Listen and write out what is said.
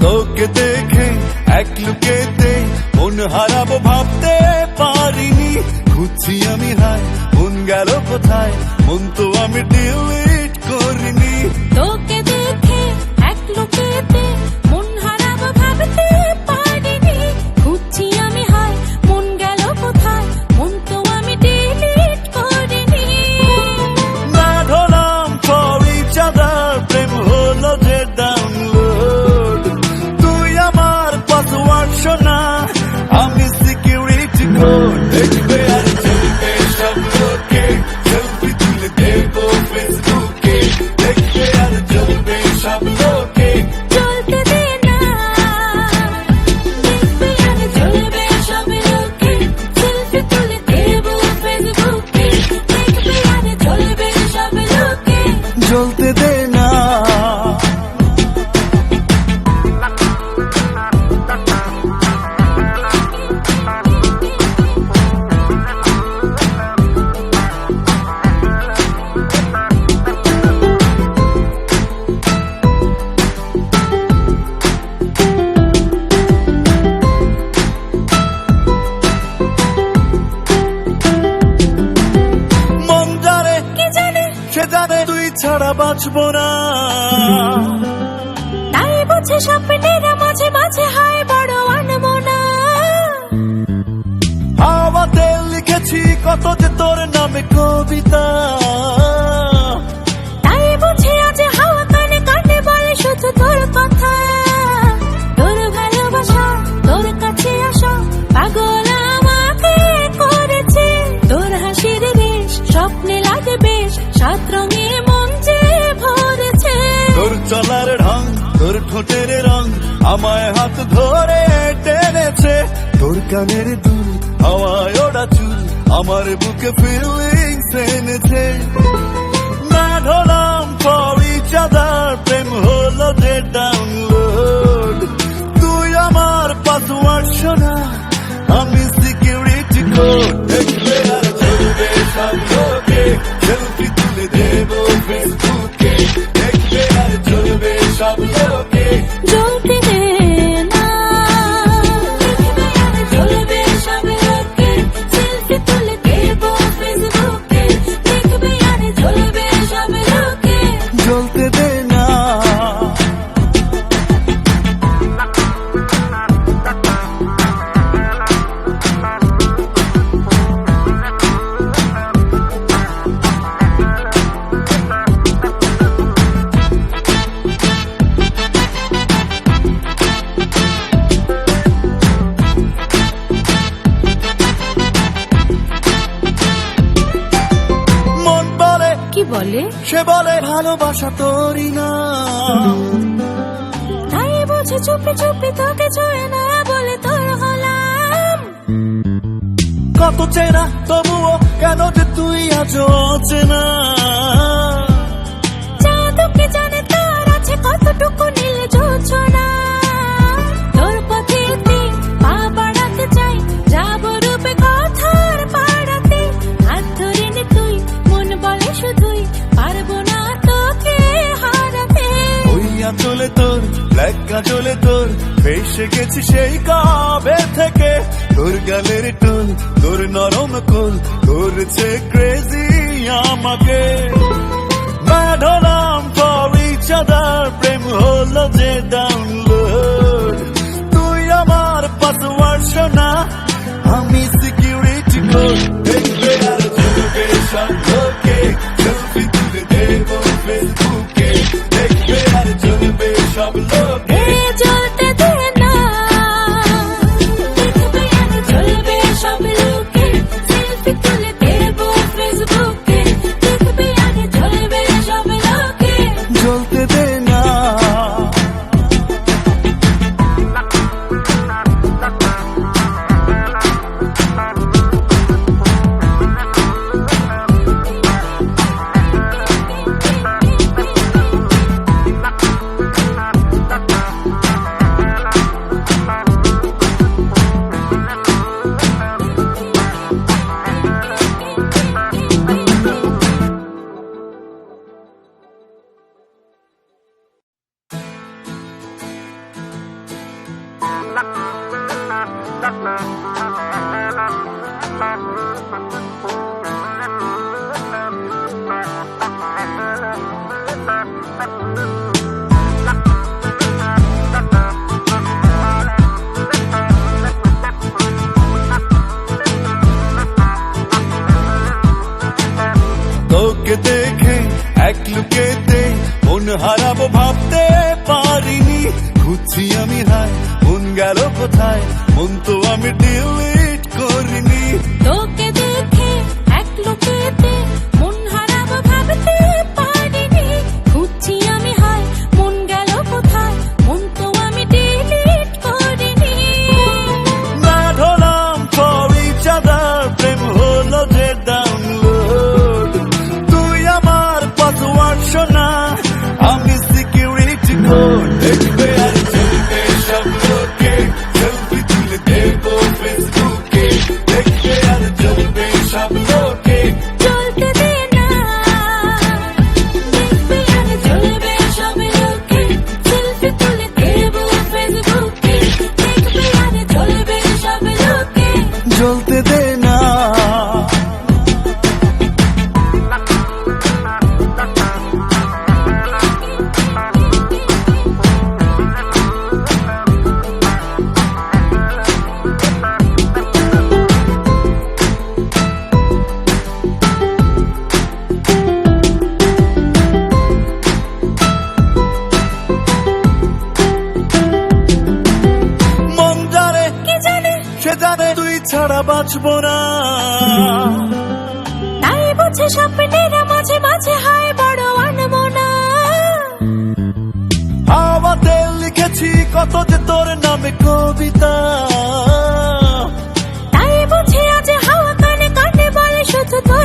তোকে দেখে এক লুকেতে মন হারাবো ভাবতে পারিনি, খুঁজছি আমি হায় মন গেল কোথায়, মন তো আমি ডিলিট করিনি। তোকে দেখে এক লুকেতে মন হারাবো ভাবতে পারিনি, খুঁজছি আমি হায় মন গেল কোথায়, মন তো আমি ডিলিট করিনি। না ঢোলাম for each other, প্রেম হলো যে ডাউনলোড, তুই আমার পাসওয়ার্ড শোনা আমি সিকিউরিটি কোড। দেখবে আর চলবে সব লোকে, সেলফি তুলে দেবো ফেসবুকে, দেখবে আর চলবে সব লোকে। চলতে দে না, দেখবে আর চলবে সব লোকে, সেলফি তুলে দেবো ফেসবুকে, দেখবে আর চলবে সব লোকে। জ্বলতে দে না। মন জানে কি জানে সে জানে তুই ছাড়া বাঁচবো না, তাই বুঝে স্বপ্নের মাঝে মাঝে হয় বড় আনমনা। হাওয়াতে লিখেছি কত যে তোর নামে কবিতা, তাই বুঝে আজ হাওয়া কানে কানে বলে শুধু তোর কথা। তোর ভালোবাসা তোর কাছে আসা পাগল আমাকে করেছে, তোর হাসির দেশ স্বপ্নে লাগে বেশ, সাত রঙে মন যে ভরেছে। তোর চলার ঢং তোর ঠোঁটের রং আমায় হাত ধরে টেনেছে, তোর কানের দুল হাওয়ায় ওড়া চুল আমার বুকে ফিলিংস এনেছে। না ঢোলাম for each other, প্রেম হলো যে ডাউনলোড, তুই আমার পাসওয়ার্ড শোনা আমি সিকিউরিটি কোড। দেখবে আর চলবে সব লোকে, সেলফি তুলে দেবো ফেসবুকে, দেখবে আর চলবে সব লোকে। জ্বলতে দে না, দেখবে আর চলবে সব লোকে, সেলফি তুলে দেবো ফেসবুকে, দেখবে আর চলবে সব লোকে। জ্বলতে দে না। মন বলে কি বলে সে বলে ভালোবাসা তোরই না, তাই বুঝে চুপি চুপি তোকে ছুঁয়ে না বলে তোর হলাম। কত চেনা তবুও কেন যে তুই আজও অচেনা, জাদুকে জানে তার আছে কতটুকু নীল জোছনা। তোর পথেতে পা বাড়াতে চাই, যাবো রূপে কথার পাড়াতে, হাত ধরে নে তুই মন বলে শুধুই, পারবো না তোকে হারাতে। ওই আঁচলে তোর ব্ল্যাক কাজলে তোর ফেসে গেছি সেই কবে থেকে, তোর গালের টোল তোর নরম কোল করছে ক্রেজি আমাকে। না ঢোলাম for each other, প্রেম হলো যে ডাউনলোড, তুই আমার পাসওয়ার্ড শোনা আমি সিকিউরিটি কোড। দেখবে আর চলবে সব লোকে, সেলফি তুলে দেবো ফেসবুকে, দেখবে আর চলবে সব লোকে। জ্বলতে দে না, দেখবে আর চলবে সব লোকে, সেলফি তুলে দেবো ফেসবুকে, দেখবে আর চলবে সব লোকে। জ্বলতে দে না। তোকে দেখে এক লুকেতে মন হারাবো ভাবতে পারিনি, খুঁজছি আমি হায় মন গেল কোথায়, মন তো আমি ডিলিট করিনি। তোকে দেখে এক লোকেতে মন হারাবো ভাবতে পারিনি, খুঁজছি আমি হায় মন গেল কোথায়, মন তো আমি ডিলিট করিনি। না ঢোলাম পরি চাঁদার প্রেম হলো যে ডাউনলোড, তুই আমার পাসওয়ার্ড শোনা আমি সিকিউরিটি কোড। দেখবে আর চলবে সব লোকে, সেলফি তুলে দেবো ফেসবুকে। দেখবে আর চলবে সব লোকে, চলতে দে না, দেখবে আর চলবে সব লোকে, সেলফি তুলে দেবো ফেসবুকে। দেখবে আর চলবে সব লোকে, জ্বলতে দে না। মন জানে কি জানে সে জানে তুই ছাড়া বাঁচবো না, তাই বুঝে স্বপ্নের মাঝে মাঝে হয় বড় আনমনা। হাওয়াতে লিখেছি কত যে তোর নামে কবিতা, তাই বুঝে আজ হাওয়া কানে কানে বলে শুধু তোর